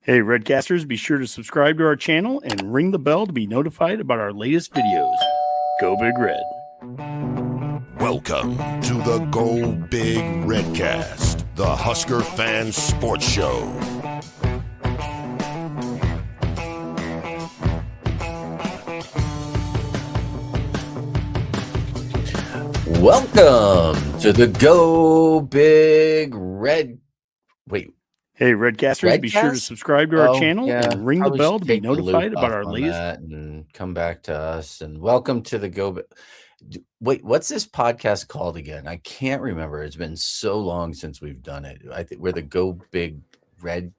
Hey, Redcasters, be sure to subscribe to our channel and ring the bell to be notified about our latest videos. Go Big Red. Welcome to the Go Big Redcast, the Husker Fan Sports Show. Welcome to the Go Big Red. Wait. Hey, Redcasters, be sure to subscribe to our channel and ring the bell to be notified about our latest. And come back to us. And welcome to the Go Big. Wait, what's this podcast called again? I can't remember. It's been so long since we've done it. I think we're the Go Big Red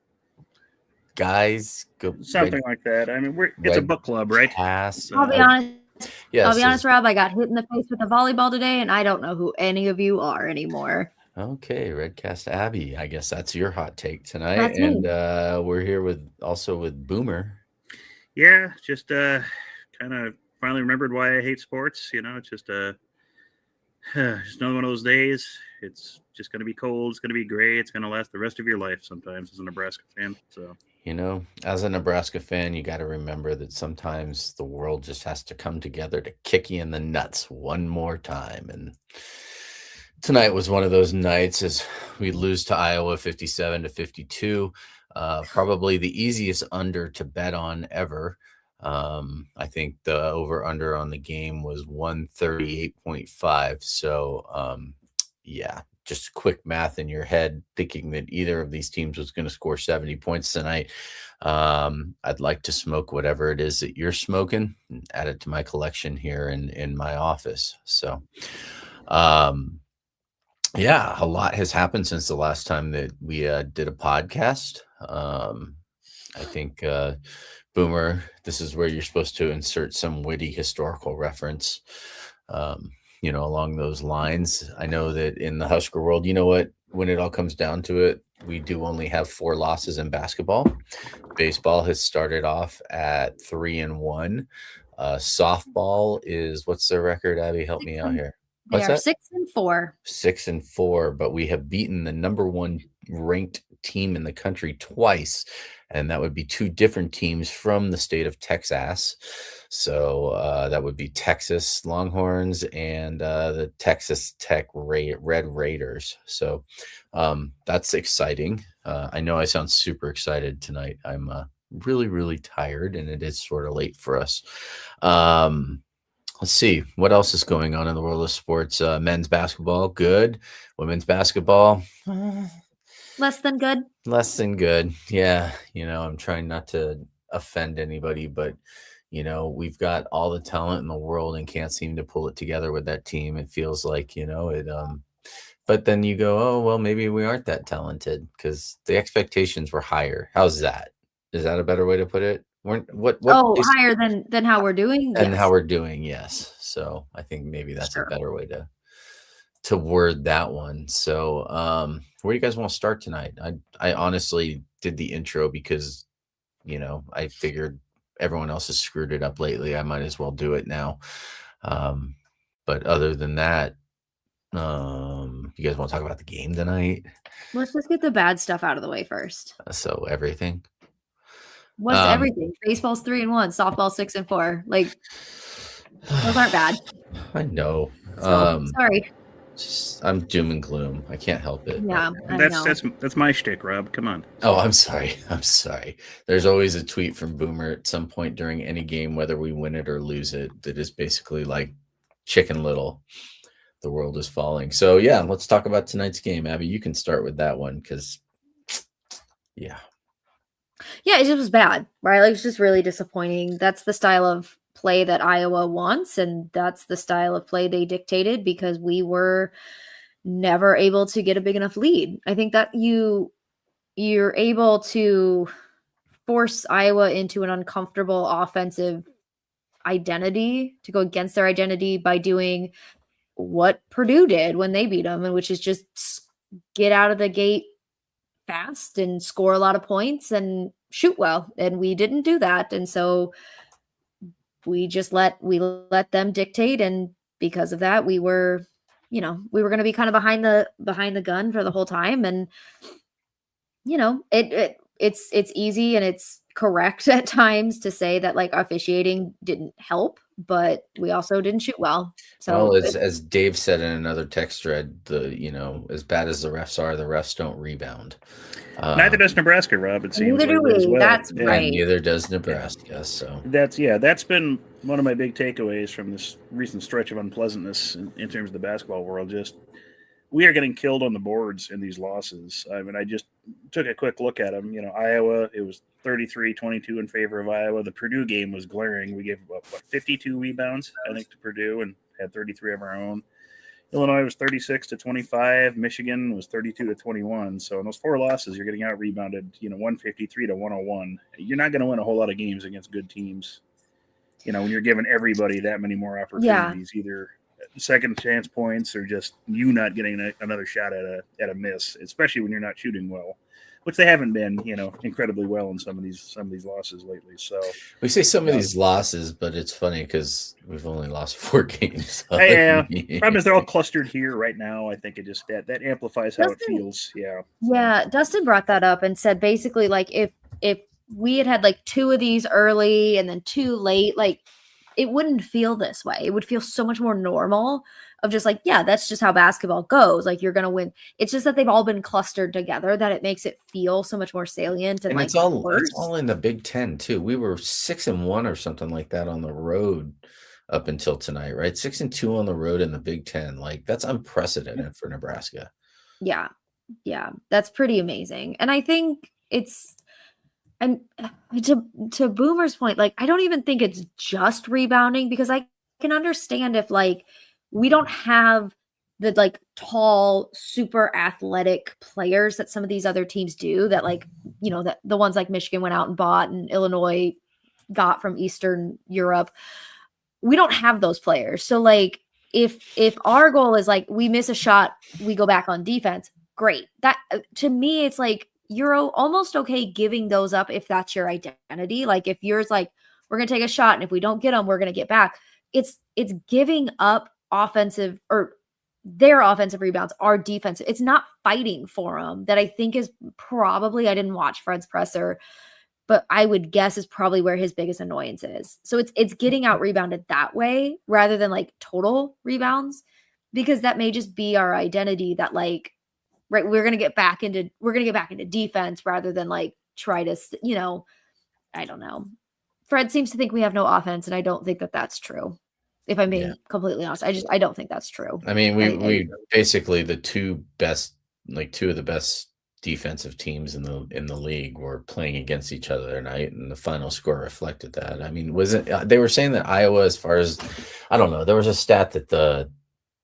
guys. Something like that. I mean, it's a book club, right? I'll be honest. Yes, I'll be honest, Rob. I got hit in the face with a volleyball today, and I don't know who any of you are anymore. Okay, Redcast Abby. I guess that's your hot take tonight, and we're here with Boomer. Yeah, just kind of finally remembered why I hate sports. You know, it's just another one of those days. It's just going to be cold. It's going to be gray. It's going to last the rest of your life sometimes as a Nebraska fan. So, you know, as a Nebraska fan, you got to remember that sometimes the world just has to come together to kick you in the nuts one more time. And tonight was one of those nights as we lose to Iowa 57-52. Probably the easiest under to bet on ever. I think the over-under on the game was 138.5. So, yeah, just quick math in your head, thinking that either of these teams was going to score 70 points tonight. I'd like to smoke whatever it is that you're smoking and add it to my collection here in my office. So, yeah, a lot has happened since the last time that we did a podcast. I think, Boomer, this is where you're supposed to insert some witty historical reference, along those lines. I know that in the Husker world, you know what, when it all comes down to it, we do only have 4 losses in basketball. Baseball has started off at 3-1. Softball is, what's their record, Abby? Help me out here. They are 6-4. 6-4, but we have beaten the number 1 ranked team in the country twice, and that would be 2 different teams from the state of Texas. So that would be Texas Longhorns and the Texas Tech Red Raiders. So that's exciting. I know I sound super excited tonight. I'm really, really tired, and it is sort of late for us. Let's see what else is going on in the world of sports. Men's basketball, good. Women's basketball, less than good. Less than good. Yeah. I'm trying not to offend anybody, but, we've got all the talent in the world and can't seem to pull it together with that team. It feels like, but then you go, oh, well, maybe we aren't that talented because the expectations were higher. How's that? Is that a better way to put it? Higher than how we're doing, and how we're doing, yes. So I think maybe that's a better way to word that one. So where do you guys want to start tonight? I honestly did the intro because I figured everyone else has screwed it up lately. I might as well do it now. But other than that, you guys want to talk about the game tonight? Let's just get the bad stuff out of the way first. So everything. What's everything? Baseball's 3-1, softball 6-4. Like, those aren't bad. I know. Sorry. I'm doom and gloom. I can't help it. Yeah, that's my shtick, Rob. Come on. Oh, I'm sorry. There's always a tweet from Boomer at some point during any game, whether we win it or lose it, that is basically like Chicken Little. The world is falling. So yeah, let's talk about tonight's game. Abby, you can start with that one because, yeah. Yeah, it just was bad, right? Like, it's just really disappointing. That's the style of play that Iowa wants, and that's the style of play they dictated because we were never able to get a big enough lead. I think that you're able to force Iowa into an uncomfortable offensive identity, to go against their identity by doing what Purdue did when they beat them, and which is just get out of the gate fast and score a lot of points and shoot well. And we didn't do that. And so we just let them dictate. And because of that, we were going to be kind of behind the gun for the whole time. And, it it's easy and it's correct at times to say that like officiating didn't help, but we also didn't shoot well. So Well, as Dave said in another text thread, as bad as the refs don't rebound. Neither does Nebraska, Rob. It seems neither do lately as we. well. That's Yeah. right. And neither does Nebraska. So That's been one of my big takeaways from this recent stretch of unpleasantness in terms of the basketball world. Just we are getting killed on the boards in these losses. I mean, I just took a quick look at them. Iowa, it was 33-22 in favor of Iowa. The Purdue game was glaring. We gave what 52 rebounds, I think, to Purdue and had 33 of our own. Illinois was 36-25. Michigan was 32-21. So in those 4 losses, you're getting out rebounded, 153-101. You're not going to win a whole lot of games against good teams. When you're giving everybody that many more opportunities, either second chance points or just you not getting another shot at a miss, especially when you're not shooting well, which they haven't been, incredibly well in some of these losses lately. So we say some of these losses, but it's funny because we've only lost 4 games. So problem is they're all clustered here right now. I think it just that amplifies how it feels. Yeah. Yeah. Dustin brought that up and said basically like if we had like 2 of these early and then 2 late, like it wouldn't feel this way. It would feel so much more normal of just like, yeah, that's just how basketball goes. Like you're going to win. It's just that they've all been clustered together that it makes it feel so much more salient. And like it's all in the Big Ten too. We were 6-1 or something like that on the road up until tonight, right? 6-2 on the road in the Big Ten. Like that's unprecedented for Nebraska. Yeah. Yeah. That's pretty amazing. And I think and to Boomer's point, like, I don't even think it's just rebounding because I can understand if like we don't have the like tall, super athletic players that some of these other teams do that like, that the ones like Michigan went out and bought and Illinois got from Eastern Europe. We don't have those players. So like if our goal is like we miss a shot, we go back on defense, great. That to me, it's like you're almost okay giving those up if that's your identity. Like if yours like we're gonna take a shot and if we don't get them, we're gonna get back. It's giving up offensive or their offensive rebounds, our defensive. It's not fighting for them that I think is probably, I didn't watch Fred's presser, but I would guess is probably where his biggest annoyance is. So it's getting out rebounded that way rather than like total rebounds, because that may just be our identity that like, right, we're going to get back into defense rather than like try to, I don't know. Fred seems to think we have no offense, and I don't think that that's true. If I'm being completely honest, I don't think that's true. I mean, we basically the two of the best defensive teams in the league were playing against each other tonight, and the final score reflected that. I mean, they were saying that Iowa, as far as I don't know, there was a stat that the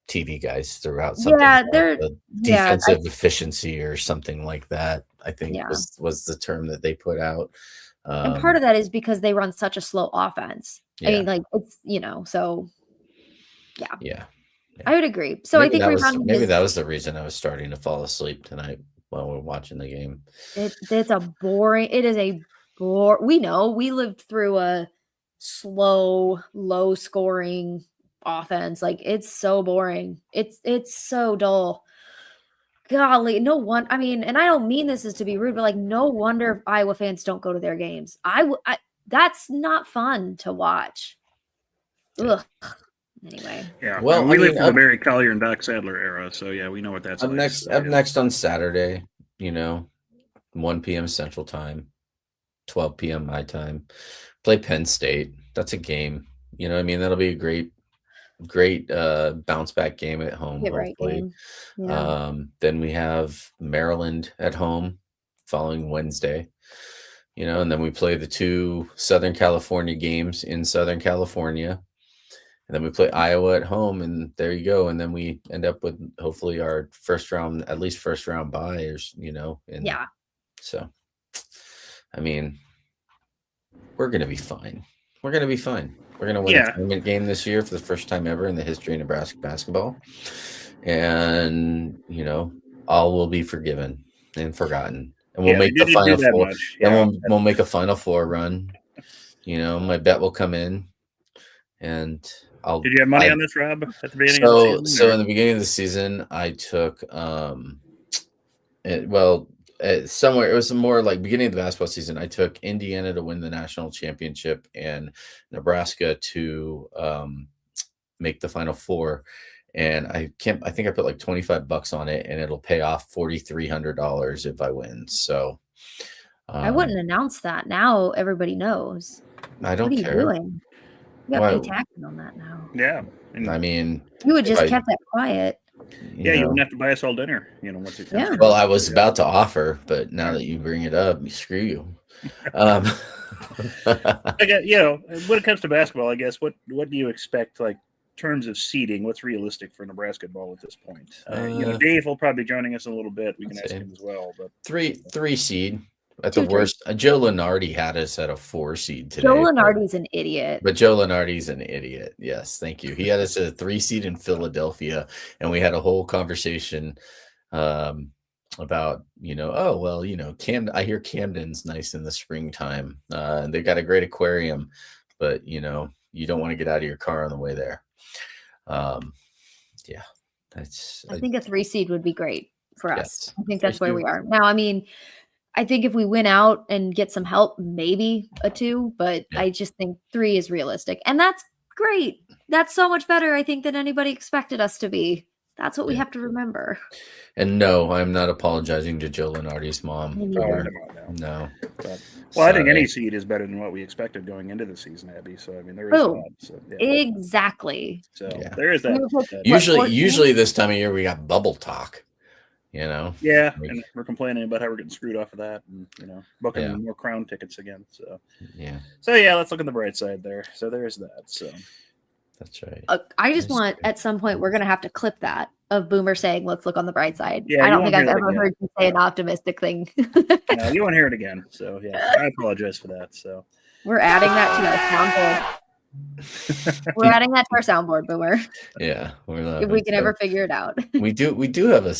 TV guys threw out something the defensive efficiency or something like that. I think was the term that they put out. And part of that is because they run such a slow offense. I mean, like it's so yeah. I would agree. So maybe I think that was the reason I was starting to fall asleep tonight while we're watching the game. It is a we know we lived through a slow, low scoring offense. Like it's so boring. It's so dull. Golly, no one. I mean, and I don't mean this as to be rude, but like, no wonder if Iowa fans don't go to their games. That's not fun to watch. Ugh. Anyway. Yeah. Well, we lived through the Barry Collier and Doc Sadler era, so yeah, we know what that's like. Up next on Saturday, 1 p.m. Central Time, 12 p.m. my time. Play Penn State. That's a game. I mean, that'll be a great bounce back game at home. Hopefully. Then we have Maryland at home following Wednesday, and then we play the 2 Southern California games in Southern California, and then we play Iowa at home, and there you go. And then we end up with hopefully our first round bye, So, I mean, we're going to be fine. We're going to be fine. We're going to win a tournament game this year for the first time ever in the history of Nebraska basketball. And, all will be forgiven and forgotten. And we'll make the Final Four. And we'll make a Final Four run. My bet will come in. And Did you have money on this, Rob, at the beginning of the season? So in the beginning of the season, I took somewhere. It was more like beginning of the basketball season. I took Indiana to win the national championship and Nebraska to make the Final Four. And I think I put like $25 on it, and it'll pay off $4,300 if I win. So I wouldn't announce that. Now everybody knows. I don't What are you care. doing? You got to pay taxes on that now. Yeah. And I mean, you would just kept that quiet. You wouldn't have to buy us all dinner, once it comes. Yeah. Well, I was about to offer, but now that you bring it up, screw you. I guess, when it comes to basketball, I guess what do you expect, like terms of seeding? What's realistic for Nebraska ball at this point? Dave will probably be joining us in a little bit. We can ask him as well. But three seed at the worst. Joe Lenardi had us at a 4 seed today. Joe Lenardi's an idiot. But Joe Lenardi's an idiot. Yes, thank you. He had us at a 3 seed in Philadelphia, and we had a whole conversation about, I hear Camden's nice in the springtime. They got a great aquarium, but you don't want to get out of your car on the way there. I think a 3 seed would be great for us. Yes. I think that's where we are now. I mean, I think if we win out and get some help, maybe a 2, but I just think 3 is realistic, and that's great. That's so much better, I think, than anybody expected us to be. That's what we have to remember. And no, I'm not apologizing to Joe Lenardi's mom. No. I think any seed is better than what we expected going into the season, Abby. So I mean, there is that. So, exactly. So there is that. Usually this time of year we got bubble talk. Yeah, and we're complaining about how we're getting screwed off of that, and booking more Crown tickets again. So let's look on the bright side there. So there's that. So that's right. I just want at some point we're gonna have to clip that of Boomer saying, "Let's look on the bright side." Yeah, I don't think I've ever heard you say an optimistic thing. No, you won't hear it again. So I apologize for that. So we're adding that to our soundboard. We're adding that to our soundboard, Boomer. Yeah, we're not. If we can ever figure it out. we do have a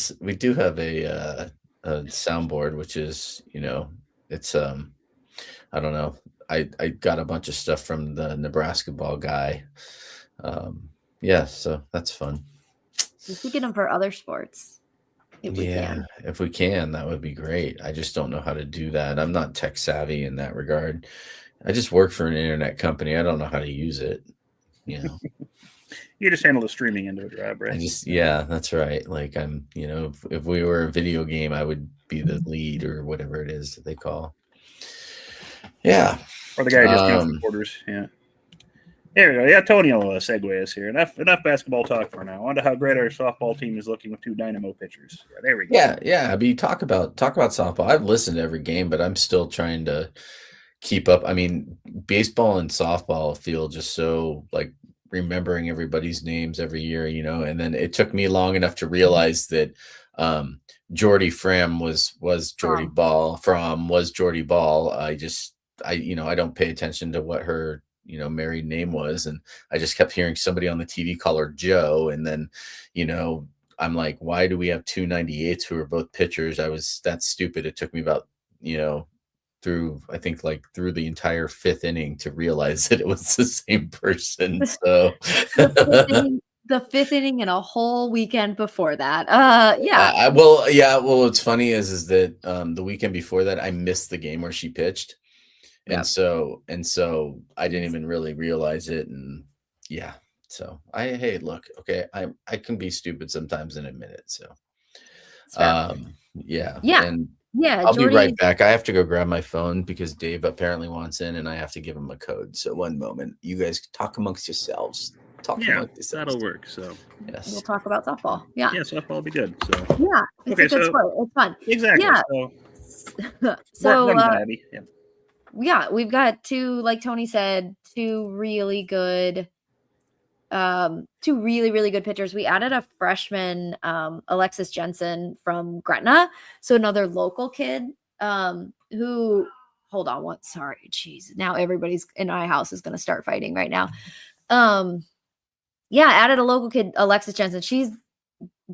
soundboard, which is it's I don't know. I got a bunch of stuff from the Nebraska ball guy. So that's fun. We should get them for other sports. If we can, that would be great. I just don't know how to do that. I'm not tech savvy in that regard. I just work for an internet company. I don't know how to use it. You just handle the streaming end of it, right? That's right. Like I'm, if we were a video game, I would be the lead or whatever it is that they call. Yeah. Or the guy who just counts the quarters. Yeah. There we go. Yeah, Tony will segue us here. Enough basketball talk for now. On to how great our softball team is looking with 2 dynamo pitchers. Yeah, there we go. Yeah. I mean, talk about softball. I've listened to every game, but I'm still trying to keep up. I mean, baseball and softball feel just so like remembering everybody's names every year, and then it took me long enough to realize that Jordy Fram was Jordy Ball. I don't pay attention to what her married name was, and I just kept hearing somebody on the TV call her Joe, and then I'm like, why do we have 2 98s who are both pitchers? That's stupid. It took me about through the entire 5th inning to realize that it was the same person. So the 5th inning and a whole weekend before that. What's funny is that the weekend before that I missed the game where she pitched. And so I didn't even really realize it. And so look, okay, I can be stupid sometimes and admit it. So and I'll be right back. I have to go grab my phone because Dave apparently wants in, and I have to give him a code. So one moment, you guys talk amongst yourselves. That'll work. So we'll talk about softball. Yeah, softball will be good. So it's a good sport. It's fun. Exactly. Yeah. We've got 2, like Tony said, 2 really good. 2 really, really good pitchers. We added a freshman, Alexis Jensen from Gretna. So another local kid who, hold on one. Sorry. Jeez. Now everybody's in my house is going to start fighting right now. Added a local kid, Alexis Jensen. She's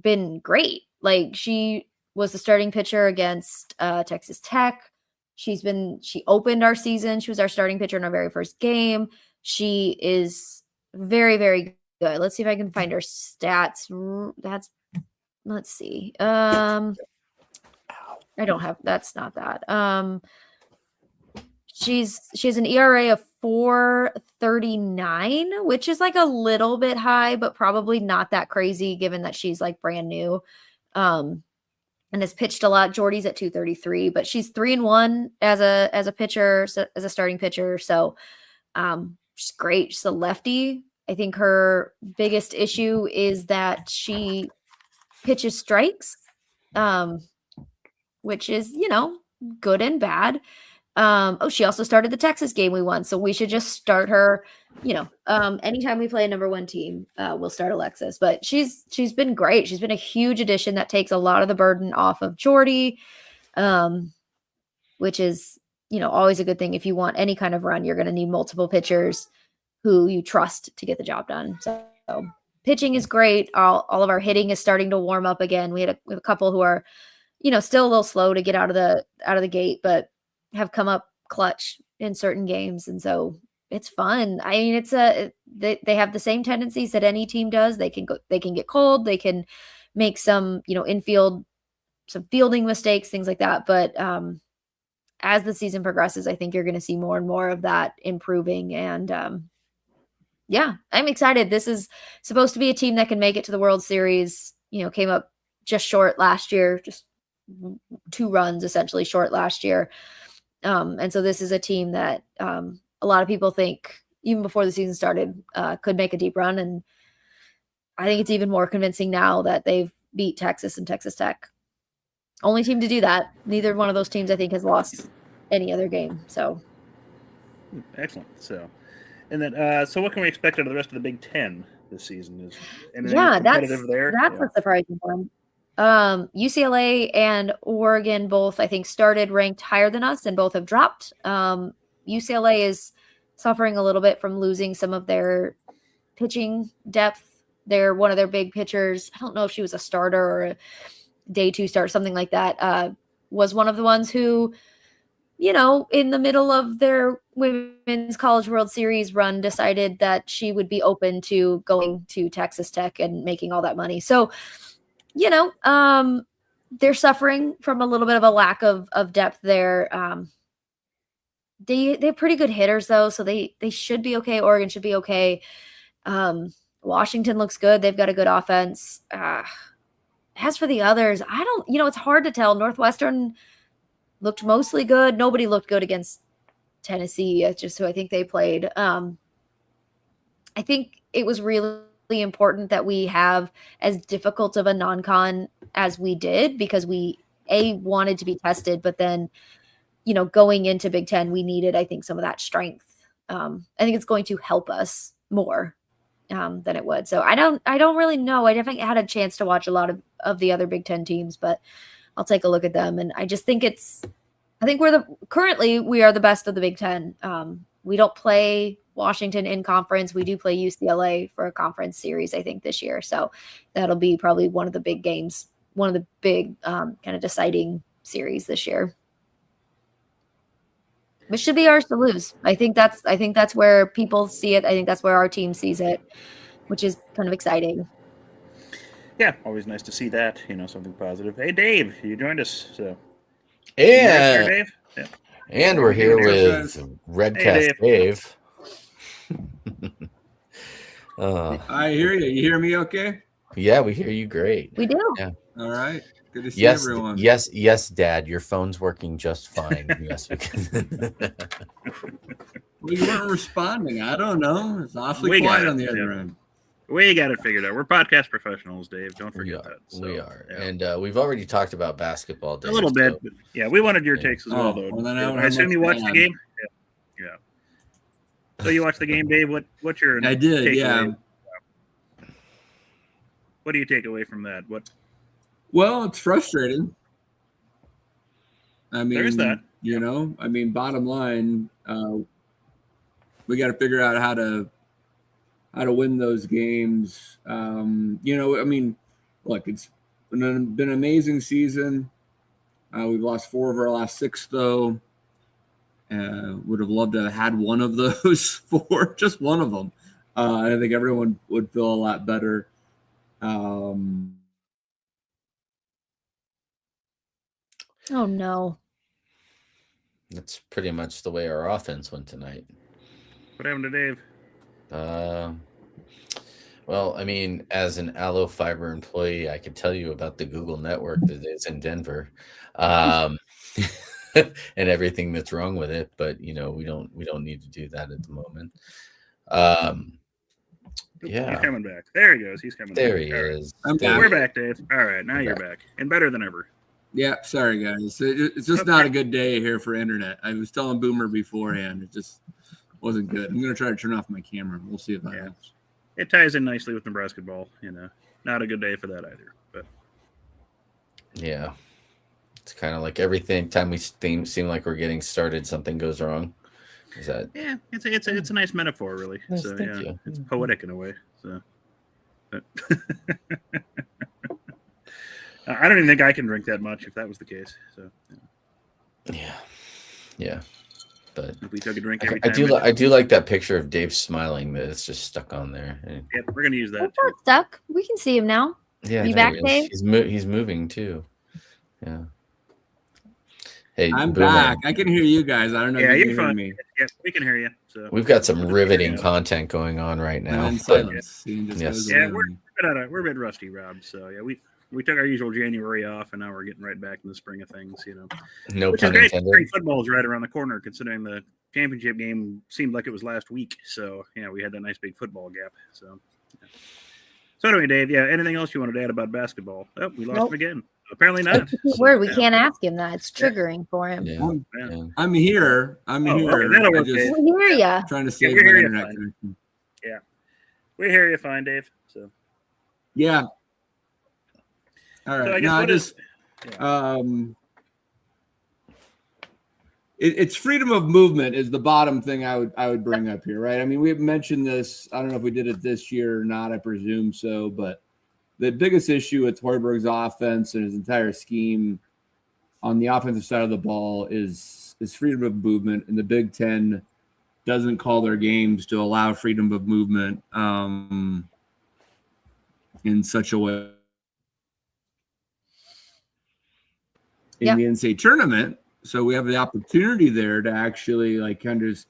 been great. Like she was the starting pitcher against Texas Tech. She opened our season. She was our starting pitcher in our very first game. She is very, very good. Let's see if I can find her stats. Let's see. I don't have. That's not that. She has an ERA of 4.39, which is like a little bit high, but probably not that crazy given that she's like brand new. And has pitched a lot. Jordy's at 2.33, but she's 3-1 as a pitcher, as a starting pitcher. So she's great. She's a lefty. I think her biggest issue is that she pitches strikes, which is, good and bad. She also started the Texas game we won, so we should just start her. Anytime we play a number one team, we'll start Alexis. But she's been great. She's been a huge addition that takes a lot of the burden off of Jordy, which is always a good thing. If you want any kind of run, you're going to need multiple pitchers who you trust to get the job done. So pitching is great. All of our hitting is starting to warm up again. We have a couple who are still a little slow to get out of the gate, but have come up clutch in certain games. And so it's fun. I mean, they have the same tendencies that any team does. They can get cold. They can make some, infield, some fielding mistakes, things like that. But as the season progresses, I think you're going to see more and more of that improving. And I'm excited. This is supposed to be a team that can make it to the World Series, came up just short last year, just 2 runs essentially short last year. And so this is a team that a lot of people think, even before the season started, could make a deep run. And I think it's even more convincing now that they've beat Texas and Texas Tech. Only team to do that. Neither one of those teams, I think, has lost any other game. So excellent. So, and then, so what can we expect out of the rest of the Big Ten this season? That's a surprising one. UCLA and Oregon both, I think, started ranked higher than us and both have dropped. UCLA is suffering a little bit from losing some of their pitching depth. They're one of their big pitchers. I don't know if she was a starter or a day 2 start, something like that, was one of the ones who, in the middle of their Women's College World Series run, decided that she would be open to going to Texas Tech and making all that money. So, they're suffering from a little bit of a lack of depth there. They're pretty good hitters though, so they should be okay. Oregon should be okay. Washington looks good. They've got a good offense. As for the others, I don't, it's hard to tell. Northwestern looked mostly good. Nobody looked good against Tennessee. It's just who I think they played. I think it was really important that we have as difficult of a non-con as we did, because we wanted to be tested, but then going into Big Ten, we needed, I think, some of that strength. I think it's going to help us more than it would. So I don't really know. I haven't had a chance to watch a lot of the other Big Ten teams, but I'll take a look at them. And I just think currently we are the best of the Big Ten. We don't play Washington in conference. We do play UCLA for a conference series, I think, this year. So that'll be probably one of the big games, one of the big kind of deciding series this year. Which should be ours to lose. I think that's where people see it. I think that's where our team sees it, which is kind of exciting. Yeah, always nice to see that, something positive. Hey, Dave, you joined us. So, yeah, Dave. Yeah. And we're here with Redcast Dave. I hear you. You hear me okay? Yeah, we hear you great. We do. Yeah. All right. Good to see everyone. Yes, Dad. Your phone's working just fine. Yes. Well, you weren't responding. I don't know. It's awfully quiet on the other end. We got it figured out. We're podcast professionals, Dave. Don't forget that. So, we are. Yeah. And we've already talked about basketball, Dave. A little bit. But yeah, we wanted your takes as well, though. Well, I assume you watched the game? Yeah. So you watched the game, Dave. What's your I did, takeaway? What do you take away from that? Well, it's frustrating. I mean, there is that. Bottom line, we got to figure out how to win those games. Look, it's been an amazing season. We've lost 4 of our last 6, though. Would have loved to have had one of those 4, just one of them. I think everyone would feel a lot better. Oh no. That's pretty much the way our offense went tonight. What happened to Dave? Well, I mean, as an Allo Fiber employee, I could tell you about the Google network that is in Denver, and everything that's wrong with it. But we don't need to do that at the moment. He's Yeah, coming back. There he goes. He's coming there back. he All right. is. I'm There back. We're he is. back, Dave. All right, now you're back. And better than ever. Yeah, sorry guys. It's just not a good day here for internet. I was telling Boomer beforehand, it just wasn't good. I'm gonna try to turn off my camera. We'll see if that helps. It ties in nicely with Nebraska ball. Not a good day for that either. But Yeah, it's kind of like everything. Time we seem like we're getting started, something goes wrong. Is that? yeah, it's a nice metaphor, really. Nice, So thank yeah, you. it's poetic in a way. So, but I don't even think I can drink that much if that was the case. So Yeah. But if we took a drink I every time, do like that picture of Dave smiling that it's just stuck on there. Yeah, we're gonna use that. That's not stuck. We can see him now. Yeah, You there back, he Dave? is. He's moving too. Yeah. Hey, I'm Boomer, back. I can hear you guys. I don't know Yeah, if you you're can hear fine. me. Yeah, we can hear you. So we've got some We'll just riveting figure it out. content going on right now. And but- silence. He just Yes. goes Yeah, away. we're a bit rusty, Rob. So yeah, we took our usual January off, and now we're getting right back in the spring of things. No Which is pun great. intended. Spring football is right around the corner, considering the championship game seemed like it was last week. So yeah, we had that nice big football gap. So. Yeah. So anyway, Dave, yeah, anything else you wanted to add about basketball? Oh, we lost Nope. him again. Apparently not. Word, we Yeah. can't ask him that. It's triggering for him. Yeah. Yeah. Yeah. I'm here. I'm Oh, here. okay, that'll I work, just Dave. We hear ya. trying to save we my hear you internet fine. connection. We hear you fine, Dave. So Yeah. All right. So I guess No, what is it's freedom of movement is the bottom thing I would bring up here, right? I mean, we have mentioned this. I don't know if we did it this year or not. I presume so, but the biggest issue with Hoiberg's offense and his entire scheme on the offensive side of the ball is freedom of movement, and the Big Ten doesn't call their games to allow freedom of movement in such a way. In the NCAA tournament, so we have the opportunity there to actually kind of just,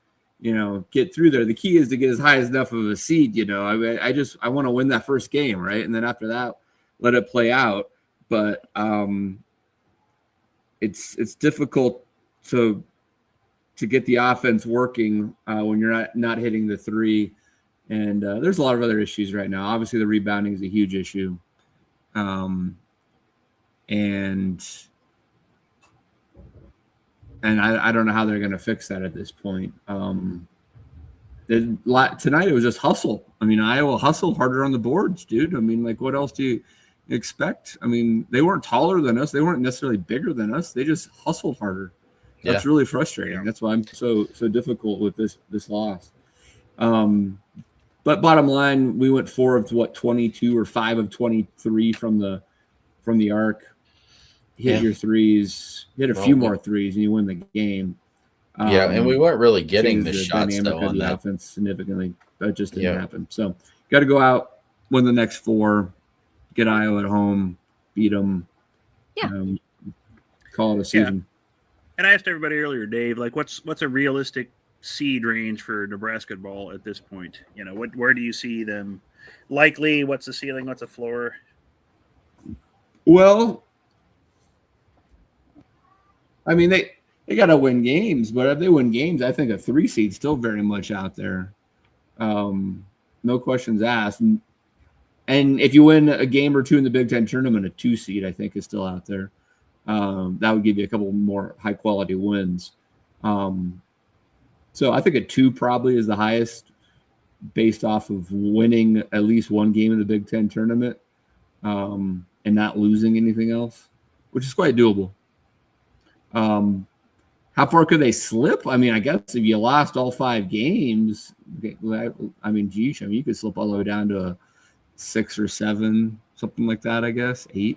get through there. The key is to get as high as enough of a seed. I want to win that first game, right? And then after that, let it play out. But it's difficult to get the offense working when you're not hitting the three. And there's a lot of other issues right now. Obviously, the rebounding is a huge issue. And I don't know how they're going to fix that at this point. Tonight, it was just hustle. I mean, Iowa hustled harder on the boards, dude. I mean, what else do you expect? I mean, they weren't taller than us. They weren't necessarily bigger than us. They just hustled harder. That's really frustrating. Yeah. That's why I'm so difficult with this loss. But bottom line, we went 4 of 22 or 5 of 23 from the arc. Hit your threes, hit a few more threes, and you win the game. And we weren't really getting the changes shots dynamic though of on the that. offense significantly. That just didn't happen. So got to go out, win the next 4, get Iowa at home, beat them. Yeah. Call it a season. And I asked everybody earlier, Dave, what's a realistic seed range for Nebraska ball at this point? Where do you see them likely? What's the ceiling? What's the floor? Well, I mean, they got to win games, but if they win games, I think a 3 seed still very much out there. No questions asked. And if you win a game or 2 in the Big Ten tournament, a 2 seed, I think, is still out there. That would give you a couple more high quality wins. So I think a 2 probably is the highest based off of winning at least one game in the Big Ten tournament and not losing anything else, which is quite doable. How far could they slip? I mean, I guess if you lost all 5 games, I mean, geez, you could slip all the way down to a 6 or 7, something like that, I guess, 8.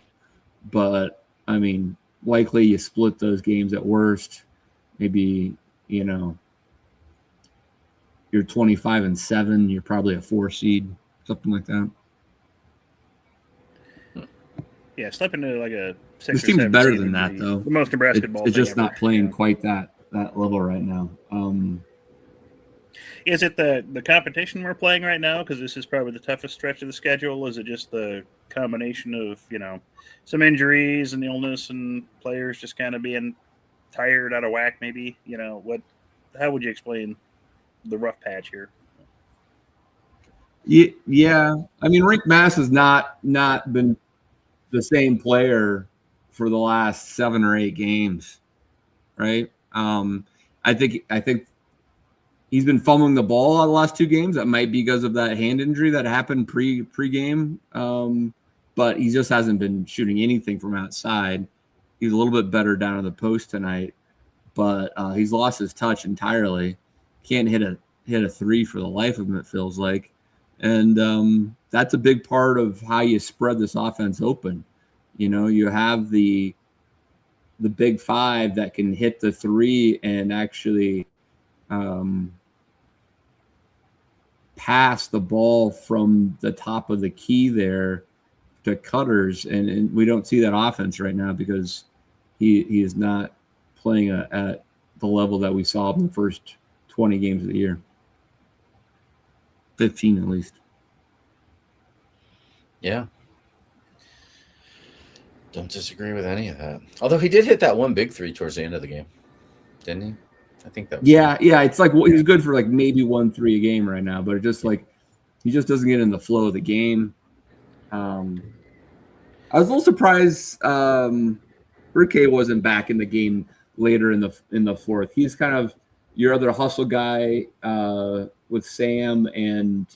But, I mean, likely you split those games at worst. Maybe, you're 25-7, you're probably a 4 seed, something like that. Yeah, slip into a This or team's 7 better seed than would that, be though. the most Nebraska ball. It's thing just ever. not playing Yeah. quite that level right now. Is it the competition we're playing right now? Because this is probably the toughest stretch of the schedule. Is it just the combination of some injuries and illness and players just kind of being tired, out of whack? Maybe How would you explain the rough patch here? Yeah. I mean, Rink Mass has not been the same player for the last 7 or 8 games, right? I think he's been fumbling the ball on the last 2 games. That might be because of that hand injury that happened pre-game. But he just hasn't been shooting anything from outside. He's a little bit better down in the post tonight, but he's lost his touch entirely. Can't hit a 3 for the life of him, it feels like. And that's a big part of how you spread this offense open. You have the big 5 that can hit the 3 and actually pass the ball from the top of the key there to Cutters, and we don't see that offense right now because he is not playing at the level that we saw in the first 20 games of the year. 15 at least. Yeah. Don't disagree with any of that. Although he did hit that one big 3 towards the end of the game, didn't he? I think that was Yeah. It's like he's good for like maybe 1-3 a game right now, but it just like he just doesn't get in the flow of the game. I was a little surprised Burke wasn't back in the game later in the fourth. He's kind of your other hustle guy with Sam, and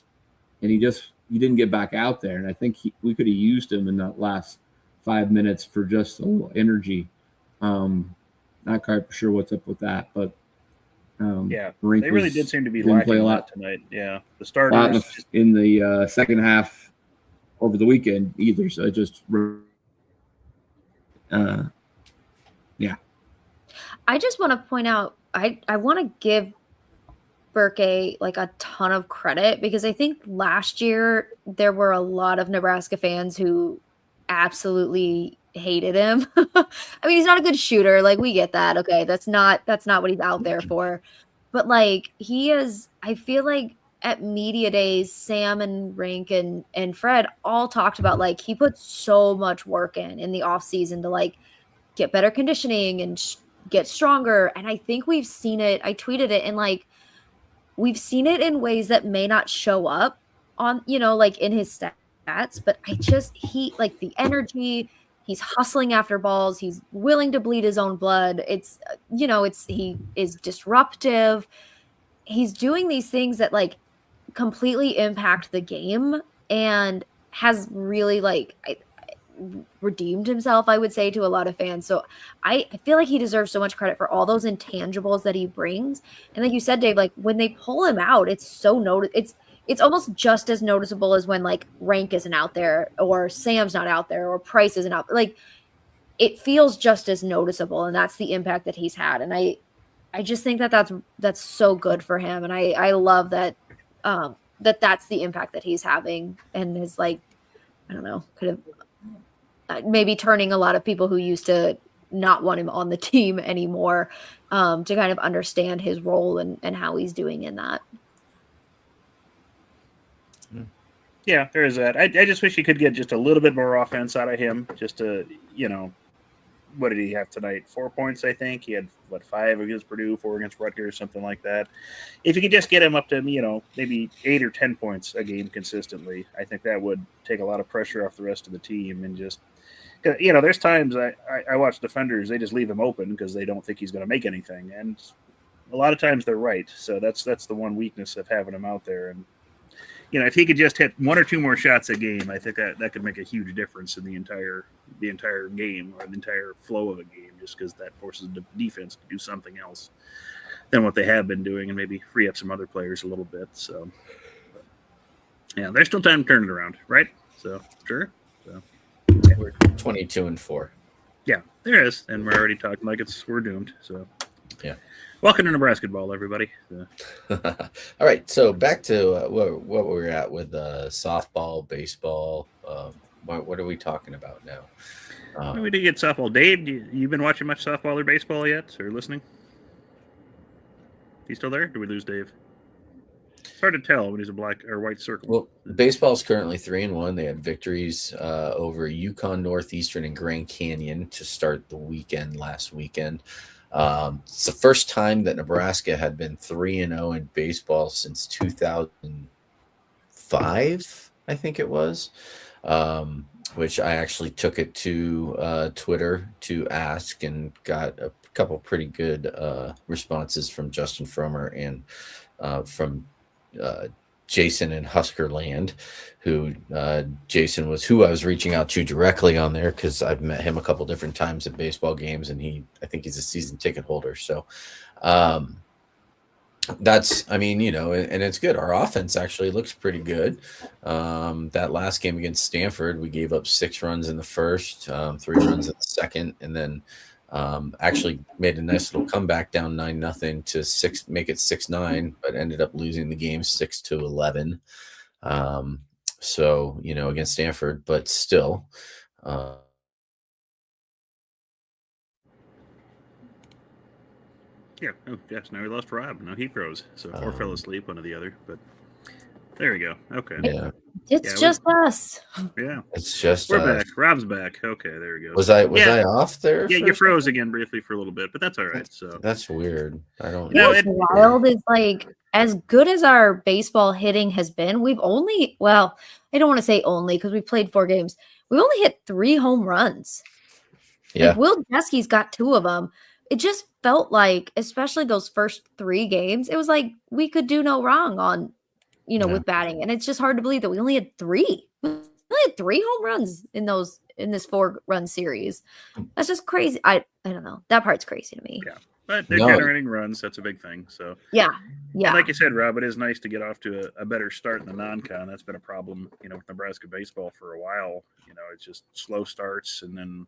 he didn't get back out there. And I think we could have used him in that last 5 minutes for just a little energy. Not quite sure what's up with that, but Yeah, Rink they really did seem to be didn't play lacking a a lot lot tonight. Yeah, the lot starters. in the second half over the weekend either. So it just yeah. I just want to point out, I want to give Burke like a ton of credit because I think last year there were a lot of Nebraska fans who absolutely hated him. I mean, he's not a good shooter. Like, we get that. Okay, that's not what he's out there for. But like, he is, I feel like at media days, Sam and Rink and Fred all talked about like he put so much work in the off season to like get better conditioning and get stronger. And I think we've seen it. I tweeted it, and like we've seen it in ways that may not show up on, like in his stats, but he like the energy, he's hustling after balls, he's willing to bleed his own blood. It's, he is disruptive. He's doing these things that like completely impact the game and has really like redeemed himself, I would say, to a lot of fans. So I feel like he deserves so much credit for all those intangibles that he brings. And like you said, Dave, like when they pull him out, it's so it's almost just as noticeable as when like Rank isn't out there or Sam's not out there or Price isn't out. Like it feels just as noticeable, and that's the impact that he's had. And I just think that that's so good for him. And I love that that's the impact that he's having, and is like, I don't know, could have maybe turning a lot of people who used to not want him on the team anymore to kind of understand his role and how he's doing in that. Yeah, there is that. I just wish he could get just a little bit more offense out of him. Just to, what did he have tonight? 4 points, I think. He had, 5 against Purdue, 4 against Rutgers, something like that. If you could just get him up to, maybe 8 or 10 points a game consistently, I think that would take a lot of pressure off the rest of the team. And just, there's times I watch defenders, they just leave him open because they don't think he's going to make anything. And a lot of times they're right. So that's the one weakness of having him out there. And, if he could just hit 1 or 2 more shots a game, I think that could make a huge difference in the entire game or the entire flow of a game, just because that forces the defense to do something else than what they have been doing and maybe free up some other players a little bit. So, yeah, there's still time to turn it around, right? So, sure. So, yeah. We're 22-4. Yeah, there is. And we're already talking like we're doomed. So, yeah. Welcome to Nebraska ball, everybody. So. All right, so back to what we're at with softball, baseball. What are we talking about now? We did get softball. Dave, you been watching much softball or baseball yet, or listening? He's still there? Did we lose Dave? It's hard to tell when he's a black or white circle. Well, baseball's currently 3-1. They had victories over Yukon Northeastern and Grand Canyon to start the weekend last weekend. It's the first time that Nebraska had been 3-0 in baseball since 2005, I think it was, which I actually took it to Twitter to ask and got a couple pretty good responses from Justin Frommer and from Jason in Huskerland, who Jason was who I was reaching out to directly on there because I've met him a couple different times at baseball games, and I think he's a season ticket holder. So that's, I mean, and it's good. Our offense actually looks pretty good. That last game against Stanford, we gave up 6 runs in the first, 3 runs in the second, and then actually made a nice little comeback down 9-0 to 6, make it 6-9, but ended up losing the game 6-11. So, against Stanford, but still, yeah. Oh, yes. Now we lost Rob. Now he froze. So or fell asleep, one or the other. But there we go. Okay. Yeah. It's just us. Yeah. It's just we're back. Rob's back. Okay, there we go. Was I off there? Yeah, you froze again briefly for a little bit, but that's all right. So that's weird. I don't know. know. What's wild is like as good as our baseball hitting has been, we've only I don't want to say only because we've played 4 games. We only hit 3 home runs. Yeah. Like Will Jeske's got 2 of them. It just felt like, especially those first 3 games, it was like we could do no wrong on, with batting. And it's just hard to believe that we only had 3. We only had 3 home runs in this 4-run series. That's just crazy. I don't know. That part's crazy to me. Yeah. But they're generating runs. That's a big thing. So yeah. And like you said, Rob, it is nice to get off to a better start in the non-con. That's been a problem, with Nebraska baseball for a while. It's just slow starts, and then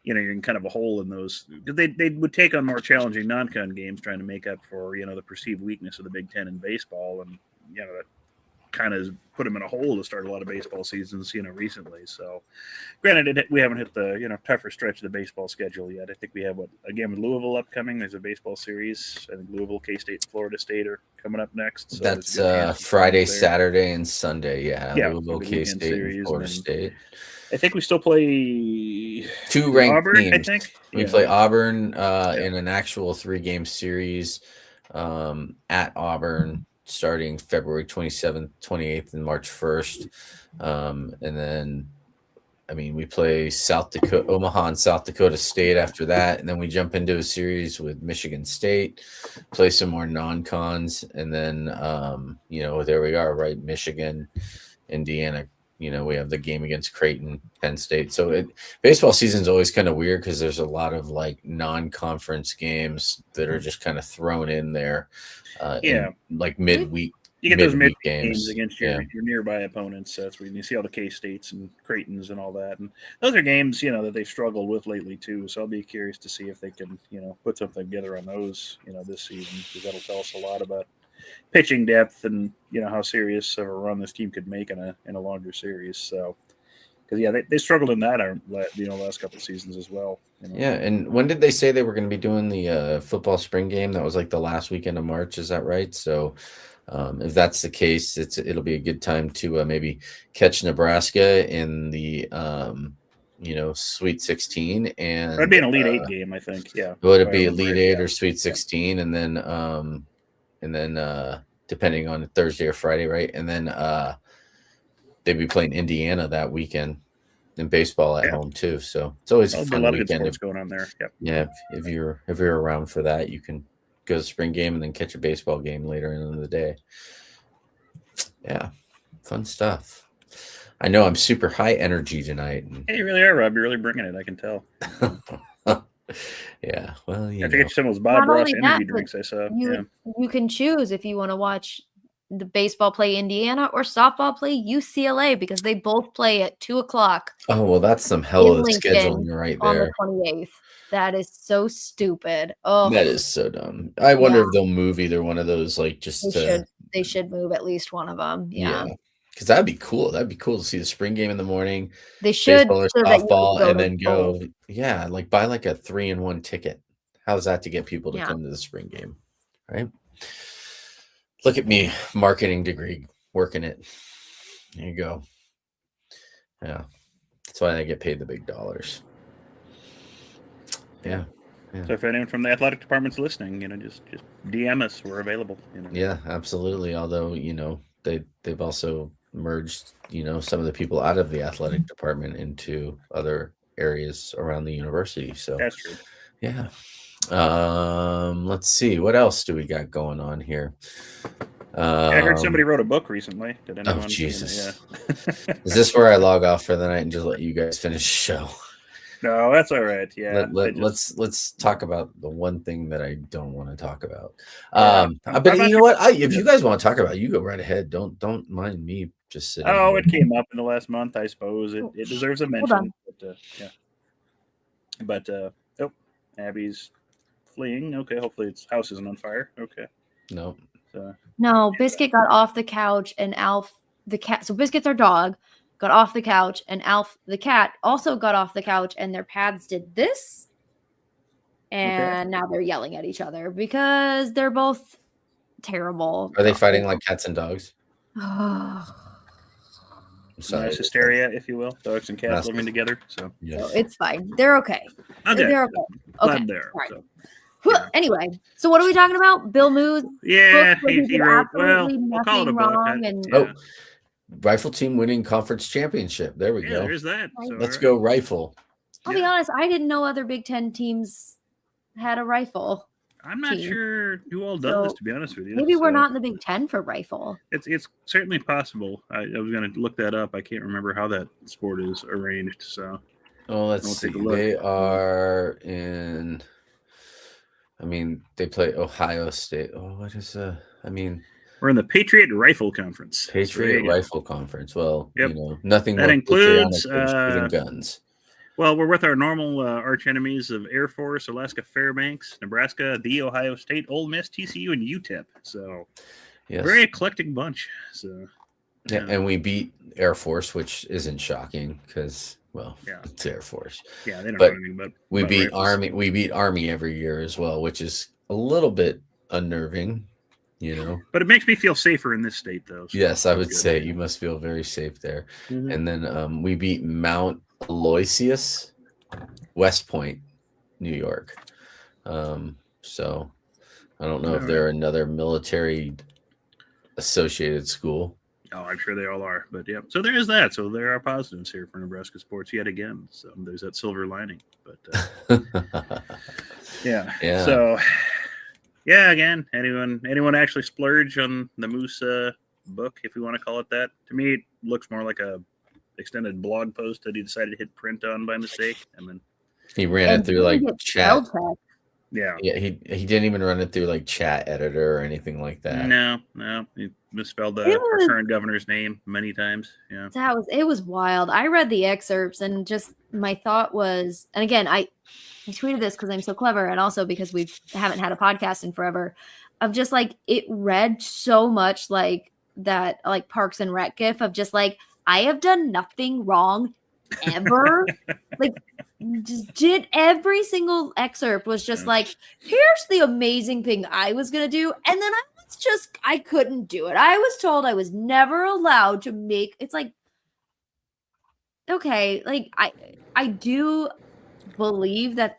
you're in kind of a hole in those. They would take on more challenging non-con games, trying to make up for the perceived weakness of the Big Ten in baseball, and that kind of put them in a hole to start a lot of baseball seasons, recently. So, granted, we haven't hit the tougher stretch of the baseball schedule yet. I think we have again with Louisville upcoming. There's a baseball series. I think Louisville, K-State, Florida State are coming up next. So that's Friday, Saturday, and Sunday. Yeah, Louisville, K-State, and Florida State. I think we still play 2 ranked Auburn, teams. I think we play Auburn in an actual 3-game series at Auburn, starting February 27th, 28th, and March 1st. And then, we play Omaha and South Dakota State after that. And then we jump into a series with Michigan State, play some more non-cons. And then, there we are, right? Michigan, Indiana. We have the game against Creighton, Penn State. So baseball season is always kind of weird because there's a lot of like non-conference games that are just kind of thrown in there. In, like midweek. You get those midweek games against your nearby opponents. That's where you see all the K-States and Creightons and all that. And those are games, that they've struggled with lately too. So I'll be curious to see if they can, put something together on those, this season, because that'll tell us a lot about pitching depth and how serious of a run this team could make in a longer series. So because they struggled in that last couple of seasons as well. Yeah, and when did they say they were going to be doing the football spring game? That was like the last weekend of March. Is that right? So if that's the case, it'll be a good time to maybe catch Nebraska in the Sweet 16, and it'd be an Elite 8 game, I think. Yeah, would it be Elite 8 or Sweet 16, and then depending on Thursday or Friday, right? And then they'd be playing Indiana that weekend in baseball at home too. So it's always a fun weekend. What's going on there? Yep. Yeah, if you're around for that, you can go to the spring game and then catch a baseball game later in the day. Yeah, fun stuff. I know I'm super high energy tonight. Hey, you really are, Rob. You're really bringing it. I can tell. Yeah, well, I think it's some of those Bob Ross energy drinks I saw. You can choose if you want to watch the baseball play Indiana or softball play UCLA, because they both play at 2:00. Oh, well, that's some hell of a scheduling right there. On the 28th. That is so stupid. Oh, that is so dumb. I wonder if they'll move either one of those. Like, just they should move at least one of them. Yeah. Because that'd be cool. That'd be cool to see the spring game in the morning, They should, baseball or so that you softball, can and to then both. go. Yeah, like buy like a 3-in-1 ticket. How's that to get people to Yeah. come to the spring game? Right. Look at me, marketing degree, working it. There you go. Yeah. That's why I get paid the big dollars. Yeah. So if anyone from the athletic department's listening, just DM us. We're available. Yeah, absolutely. Although, they've also merged, some of the people out of the athletic department into other areas around the university. So That's true. Yeah. Let's see. What else do we got going on here? I heard somebody wrote a book recently. Did anyone? Oh, Jesus. Yeah. Is this where I log off for the night and just let you guys finish the show? No, that's all right. Yeah. Let's talk about the one thing that I don't want to talk about. Yeah. But you know what? If you guys want to talk about it, you go right ahead. Don't mind me just sitting. Oh, it came up in the last month. I suppose it deserves a mention. But yeah. But oh, Abby's fleeing. Okay, hopefully its house isn't on fire. Okay. No. No, Biscuit got off the couch and Alf the cat. So Biscuit's our dog. Got off the couch, and Alf, the cat, also got off the couch, and their pads did this. And now they're yelling at each other because they're both terrible. Are they fighting like cats and dogs? Nice hysteria, if you will. Dogs and cats living together. So So it's fine. They're okay. They're okay. Glad there. Right. So. Anyway, so what are we talking about? Bill Moose. Yeah, book, he wrote. Well, absolutely we'll call it a nothing book. wrong and- Oh, rifle team winning conference championship. There we go. There's that. So, Let's go rifle. I'll be honest, I didn't know other Big Ten teams had a rifle. I'm not team. sure who all does this, to be honest with you. Maybe we're not in the Big Ten for rifle. It's certainly possible. I was going to look that up. I can't remember how that sport is arranged. So, let's see. They are in. They play Ohio State. What is we're in the Patriot Rifle Conference. Patriot Rifle Conference. Well, nothing that includes shooting guns. Well, we're with our normal arch enemies of Air Force, Alaska Fairbanks, Nebraska, The Ohio State, Ole Miss, TCU, and UTEP. So, very eclectic bunch. So, yeah, and we beat Air Force, which isn't shocking because, it's Air Force. Yeah, they don't but know anything about. We beat rifles. Army. We beat Army every year as well, which is a little bit unnerving. But it makes me feel safer in this state, though. So yes, I would say you must feel very safe there. Mm-hmm. And then we beat Mount Aloysius, West Point, New York. So I don't know if they're another military associated school. Oh, I'm sure they all are. But yeah, so there is that. So there are positives here for Nebraska sports yet again. So there's that silver lining. But yeah. So. Yeah, again, anyone actually splurge on the Moose book, if you want to call it that? To me, it looks more like a extended blog post that he decided to hit print on by mistake, and then he ran it through like chat. Yeah, he didn't even run it through like chat editor or anything like that. No, he misspelled our current governor's name many times. Yeah, it was wild. I read the excerpts and just my thought was, and again, I tweeted this because I'm so clever, and also because we haven't had a podcast in forever. Of just like it read so much like that, like Parks and Rec gif of just like I have done nothing wrong ever. Like just did every single excerpt was just like here's the amazing thing I was gonna do, and then I couldn't do it. I was told I was never allowed to make. It's like okay, like I do believe that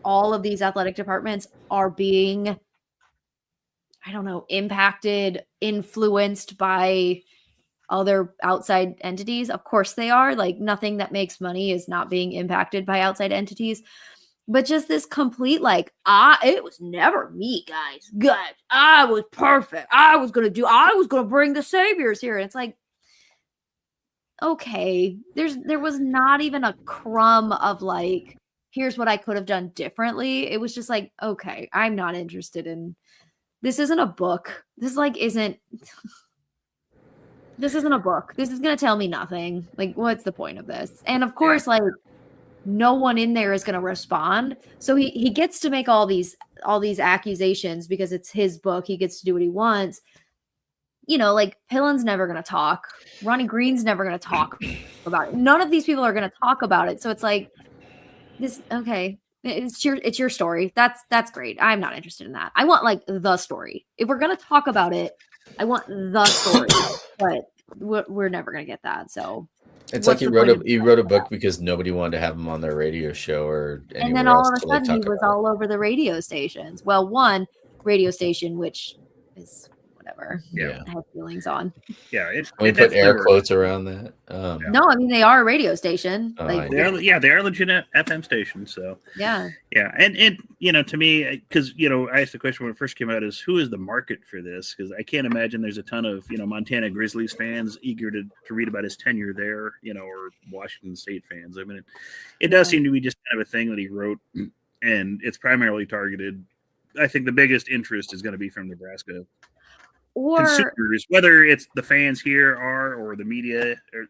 all of these athletic departments are being, I don't know, impacted, influenced by other outside entities. Of course they are. Like nothing that makes money is not being impacted by outside entities. But just this complete like, it was never me, guys. I was perfect. I was gonna bring the saviors here. And it's like, okay, there was not even a crumb of like, here's what I could have done differently. It was just like, okay, I'm not interested in this. Isn't a book. This isn't a book. This is gonna tell me nothing. Like, what's the point of this? And of course, like no one in there is gonna respond. So he gets to make all these accusations because it's his book. He gets to do what he wants. like Pillen's never going to talk. Ronnie Green's never going to talk about it. None of these people are going to talk about it. So it's like this. Okay. It's your story. That's great. I'm not interested in that. I want like the story. If we're going to talk about it, I want the story, but we're never going to get that. So it's like he wrote a book because nobody wanted to have him on their radio show or anywhere and then all else of a sudden he was all over the radio stations. Well, one radio station, which is whatever. Yeah. I have feelings on. Yeah. We put air quotes around that. No, I mean, they are a radio station. They are legitimate FM stations. So yeah. And to me, because, I asked the question when it first came out is who is the market for this? Because I can't imagine there's a ton of, Montana Grizzlies fans eager to read about his tenure there, or Washington State fans. I mean, it does seem to be just kind of a thing that he wrote, and it's primarily targeted. I think the biggest interest is going to be from Nebraska consumers, whether it's the fans here or the media, or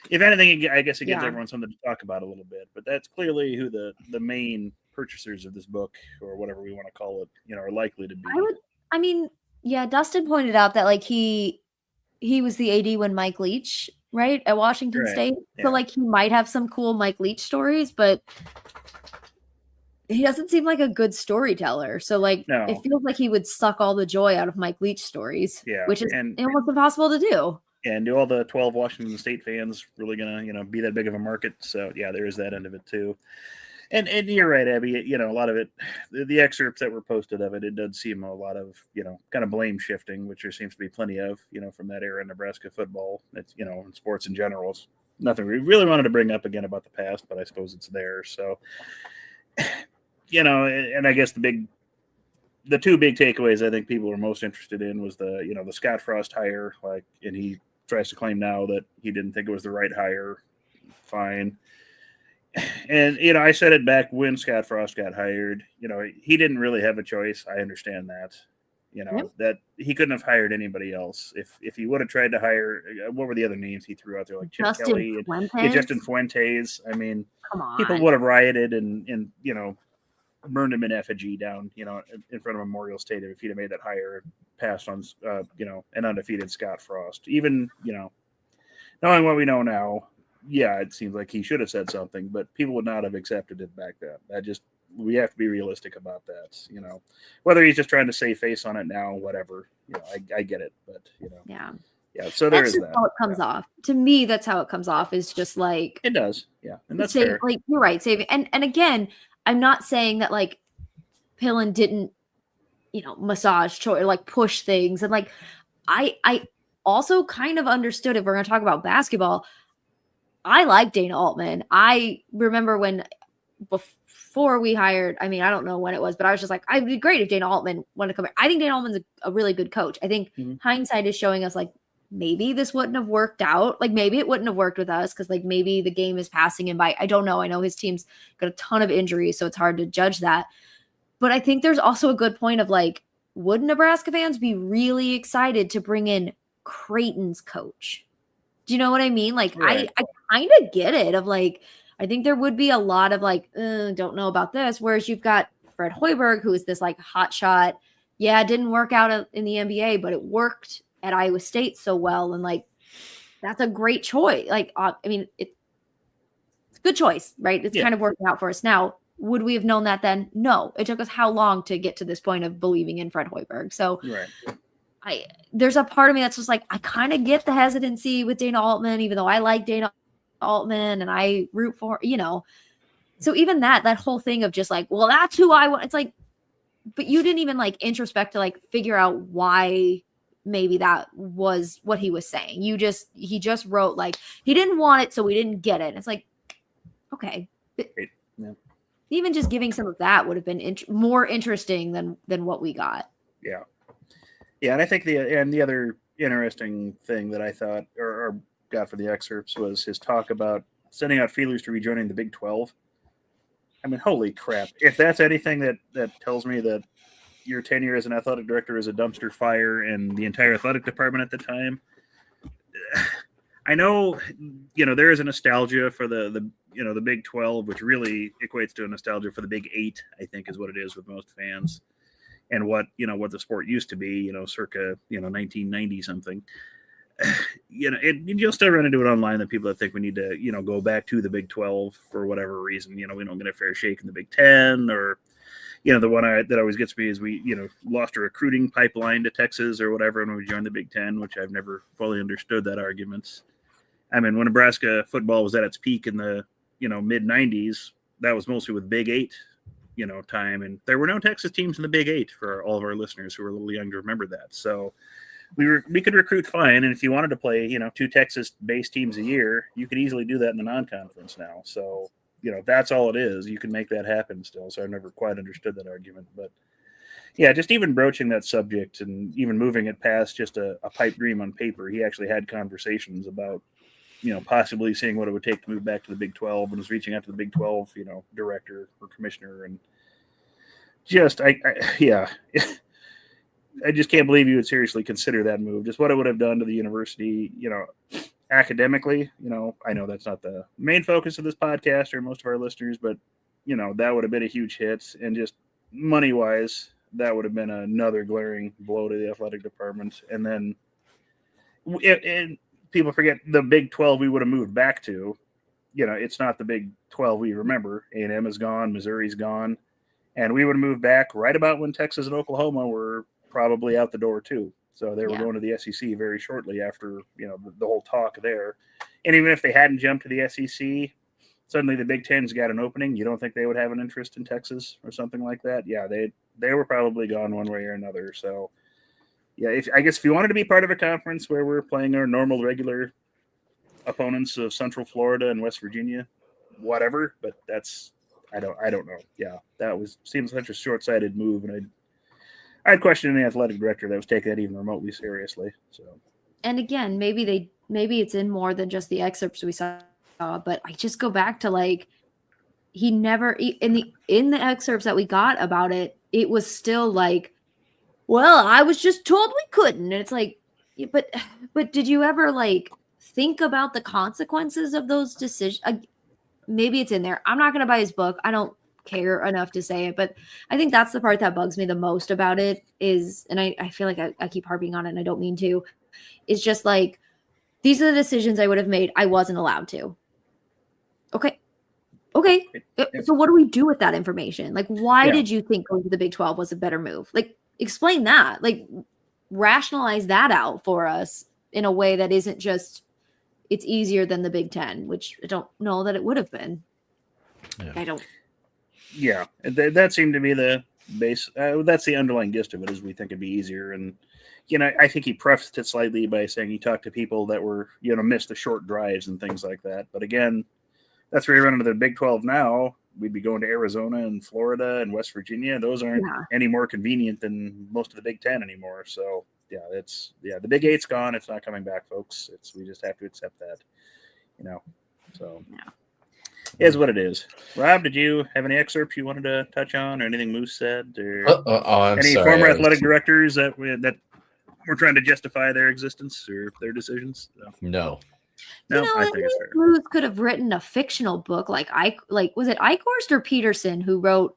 if anything, I guess it gives everyone something to talk about a little bit. But that's clearly who the main purchasers of this book, or whatever we want to call it, are likely to be. Dustin pointed out that like he was the AD when Mike Leach, right, at Washington State. So like he might have some cool Mike Leach stories, but he doesn't seem like a good storyteller. So like it feels like he would suck all the joy out of Mike Leach stories, which is almost impossible to do. And do all the 12 Washington State fans really gonna, be that big of a market? So there is that end of it too. And you're right, Abby. A lot of it, the excerpts that were posted of it does seem a lot of, kind of blame shifting, which there seems to be plenty of, from that era in Nebraska football. It's, in sports in general. It's nothing we really wanted to bring up again about the past, but I suppose it's there. So, and I guess the two big takeaways I think people were most interested in was the Scott Frost hire, and he tries to claim now that he didn't think it was the right hire. Fine. And, I said it back when Scott Frost got hired, he didn't really have a choice. I understand that, that he couldn't have hired anybody else. If he would have tried to hire, what were the other names he threw out there? Like Chip Kelly and Justin Fuentes. I mean, come on. People would have rioted and burned him in effigy down, in front of Memorial Stadium if he'd have made that hire and passed on, an undefeated Scott Frost. Even, knowing what we know now, it seems like he should have said something, but people would not have accepted it back then. We have to be realistic about that, whether he's just trying to save face on it now, whatever, I get it, but, Yeah. So there is that. How it comes off. To me, that's how it comes off, is just like. It does. Yeah. And that's fair. Like, you're right. Saving. And again, I'm not saying that like Pillen didn't, massage choice or like push things. And like, I also kind of understood, if we're going to talk about basketball, I like Dana Altman. I remember when before we hired, I don't know when it was, but I was just like, I'd be great if Dana Altman wanted to come here. I think Dana Altman's a really good coach. I think hindsight is showing us like, maybe this wouldn't have worked out. Like maybe it wouldn't have worked with us because like maybe the game is passing him by. I don't know. I know his team's got a ton of injuries, so it's hard to judge that. But I think there's also a good point of like, would Nebraska fans be really excited to bring in Creighton's coach? Do you know what I mean? Like, right. I kind of get it of like, I think there would be a lot of like, don't know about this. Whereas you've got Fred Hoiberg, who is this like hot shot. Yeah, it didn't work out in the NBA, but it worked at Iowa State so well. And like, that's a great choice. Like, it's a good choice, right? It's kind of working out for us now. Would we have known that then? No. It took us how long to get to this point of believing in Fred Hoiberg? So there's a part of me that's just like, I kind of get the hesitancy with Dana Altman, even though I like Dana Altman and I root for, so even that whole thing of just like, well, that's who I want. It's like, but you didn't even like introspect to like figure out why maybe that was what he was saying. He just wrote like, he didn't want it, so we didn't get it. And it's like, okay. Even just giving some of that would have been more interesting than what we got. Yeah. Yeah, and I think the other interesting thing that I thought or got for the excerpts was his talk about sending out feelers to rejoining the Big 12. I mean, holy crap. If that's anything that tells me that your tenure as an athletic director is a dumpster fire and the entire athletic department at the time, I know, there is a nostalgia for the Big 12, which really equates to a nostalgia for the Big 8, I think is what it is with most fans. and what the sport used to be, circa 1990 something. You'll still run into it online, that people that think we need to go back to the Big 12 for whatever reason. We don't get a fair shake in the Big 10, or the one that always gets me is we lost a recruiting pipeline to Texas or whatever when we joined the Big 10, which I've never fully understood that argument. I mean, when Nebraska football was at its peak in the mid 90s, that was mostly with Big 8 time, and there were no Texas teams in the Big 8, for all of our listeners who are a little young to remember that. So we could recruit fine, and if you wanted to play 2 Texas-based teams a year, you could easily do that in the non-conference now. So if that's all it is, you can make that happen still. So I've never quite understood that argument, but yeah, just even broaching that subject and even moving it past just a pipe dream on paper, he actually had conversations about possibly seeing what it would take to move back to the Big 12, and was reaching out to the Big 12 director or commissioner, and just yeah. I just can't believe you would seriously consider that move. Just what it would have done to the university, academically. I know that's not the main focus of this podcast or most of our listeners, but that would have been a huge hit, and just money wise, that would have been another glaring blow to the athletic department. And then, and people forget the Big 12 we would have moved back to. It's not the Big 12 we remember. A&M is gone, Missouri's gone, and we would have moved back right about when Texas and Oklahoma were probably out the door too. So they were going to the SEC very shortly after, the whole talk there. And even if they hadn't jumped to the SEC, suddenly the Big Ten's got an opening. You don't think they would have an interest in Texas or something like that? Yeah, they were probably gone one way or another. So yeah, I guess if you wanted to be part of a conference where we're playing our normal regular opponents of Central Florida and West Virginia, whatever, but I don't know. Yeah, seems such a short-sighted move, and I'd question any athletic director that was taking that even remotely seriously. So, and again, maybe it's in more than just the excerpts we saw, but I just go back to he never in the excerpts that we got about it, it was still like, well, I was just told we couldn't, and it's like, but did you ever think about the consequences of those decisions? Maybe it's in there. I'm not going to buy his book. I don't care enough to say it, but I think that's the part that bugs me the most about it is, and I feel like I keep harping on it and I don't mean to, is just these are the decisions I would have made. I wasn't allowed to. Okay. So what do we do with that information? Why did you think going to the Big 12 was a better move? Explain that, rationalize that out for us in a way that isn't just, it's easier than the Big 10, which I don't know that it would have been. Yeah. I don't. Yeah, that seemed to be the base. That's the underlying gist of it, is we think it'd be easier. And, I think he prefaced it slightly by saying he talked to people that were, missed the short drives and things like that. But again, that's where you run into the Big 12 now. We'd be going to Arizona and Florida and West Virginia. Those aren't any more convenient than most of the Big 10 anymore. So, the Big 8's gone. It's not coming back, folks. We just have to accept that, so. Yeah. Is what it is. Rob, did you have any excerpts you wanted to touch on, or anything Moose said, or any former athletic directors that were trying to justify their existence or their decisions? No. I think it's fair. Moose could have written a fictional book, was it Eichhorst or Peterson who wrote?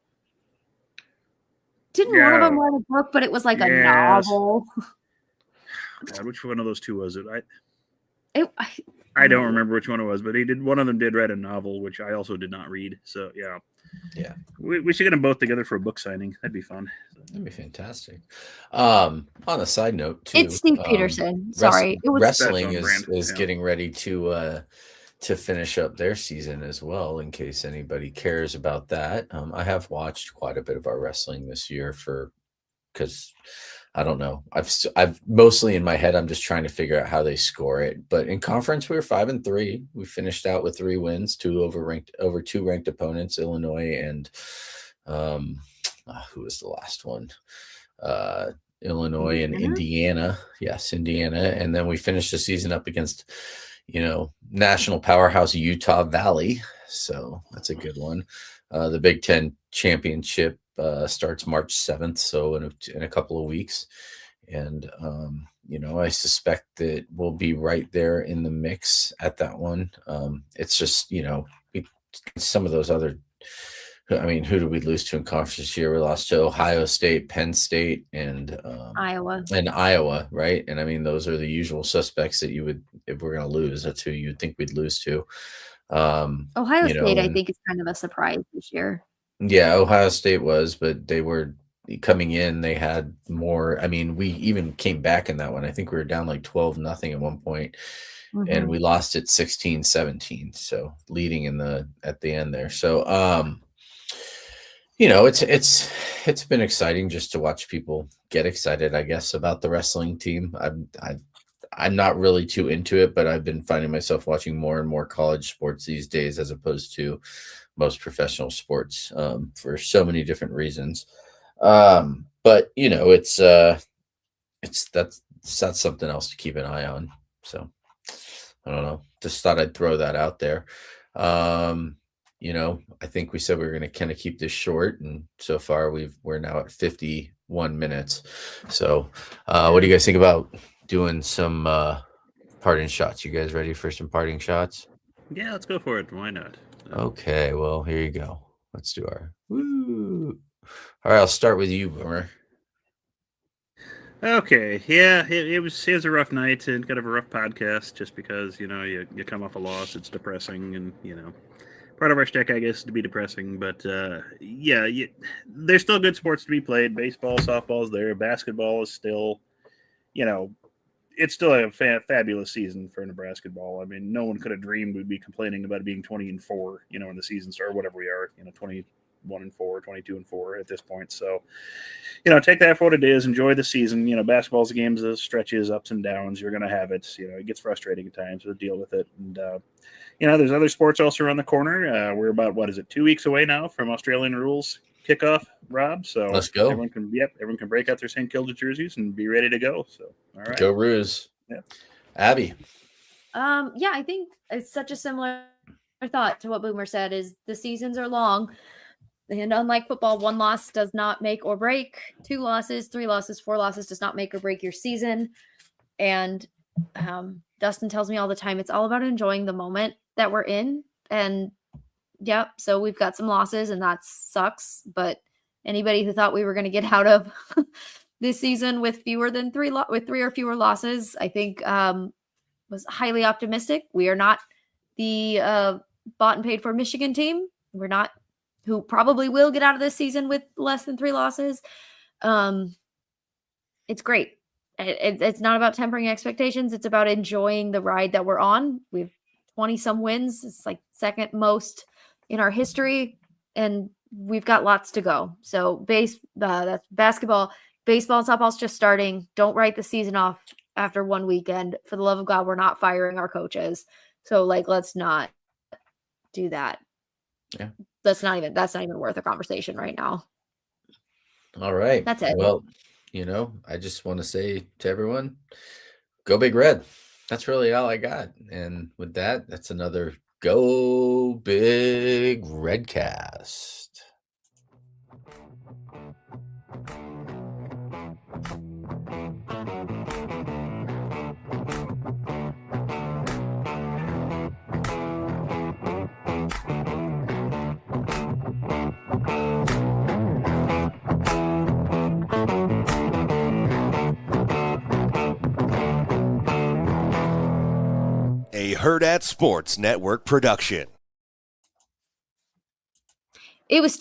Didn't one of them write a book, but it was a novel? God, which one of those two was it? I don't remember which one it was, but one of them did write a novel, which I also did not read. So yeah. We should get them both together for a book signing. That'd be fun. That'd be fantastic. On a side note, too, it's Steve Peterson. Sorry, wrestling is getting ready to finish up their season as well. In case anybody cares about that, I have watched quite a bit of our wrestling this year because I don't know. I've mostly in my head, I'm just trying to figure out how they score it. But in conference, we were 5-3. We finished out with 3 wins, 2 over 2 ranked opponents, Illinois and who was the last one? Illinois and Indiana. Yes, Indiana. And then we finished the season up against, national powerhouse Utah Valley. So that's a good one. The Big Ten championship starts March 7th, so in a couple of weeks. And, I suspect that we'll be right there in the mix at that one. It's just, some of those other I mean, who did we lose to in conference this year? We lost to Ohio State, Penn State, and Iowa. Iowa, right? And I mean, those are the usual suspects that you would, if we're going to lose, that's who you'd think we'd lose to. Ohio State, I think, is kind of a surprise this year. Yeah, Ohio State was, but they were coming in. They had more. I mean, we even came back in that one. I think we were down like 12-0 at one point, and we lost it 16-17. So leading at the end there. So, it's been exciting just to watch people get excited, I guess, about the wrestling team. I'm not really too into it, but I've been finding myself watching more and more college sports these days as opposed to most professional sports for so many different reasons. But that's something else to keep an eye on. So I don't know. Just thought I'd throw that out there. I think we said we were going to kind of keep this short, and so far we're now at 51 minutes. So what do you guys think about doing some parting shots? You guys ready for some parting shots? Yeah, let's go for it. Why not? Okay, well, here you go. Let's do our woo. All right, I'll start with you, Boomer. Okay, yeah, it was a rough night and kind of a rough podcast just because, you come off a loss, it's depressing, and, part of our shtick, I guess, is to be depressing, but, there's still good sports to be played. Baseball, softball's there. Basketball is still, it's still a fabulous season for Nebraska ball. I mean, no one could have dreamed we'd be complaining about it being 20-4, in the season start, whatever we are, 21-4, 22-4 at this point. So, take that for what it is. Enjoy the season. Basketball's a game of stretches, ups and downs. You're going to have it. It gets frustrating at times, so deal with it. And, there's other sports also around the corner. We're about, 2 weeks away now from Australian rules kickoff, Rob. So let's go. Everyone can break out their St. Kilda jerseys and be ready to go. So, all right. Go Roos. Yeah. Abby. Yeah, I think it's such a similar thought to what Boomer said, is the seasons are long. And unlike football, one loss does not make or break. 2 losses, 3 losses, 4 losses does not make or break your season. And Dustin tells me all the time, it's all about enjoying the moment that we're in. And so we've got some losses, and that sucks. But anybody who thought we were going to get out of this season with 3 or fewer losses, I think was highly optimistic. We are not the bought and paid for Michigan team. We're not, who probably will get out of this season with less than 3 losses. It's great. It's not about tempering expectations. It's about enjoying the ride that we're on. We've 20 some wins. It's like second most in our history, and we've got lots to go. So that's basketball. Baseball and softball's just starting. Don't write the season off after one weekend. For the love of God, we're not firing our coaches. So let's not do that. Yeah. That's not even worth a conversation right now. All right. That's it. Well, I just want to say to everyone, go Big Red. That's really all I got. And with that, that's another Go Big Redcast. A Herd at Sports Network production. It was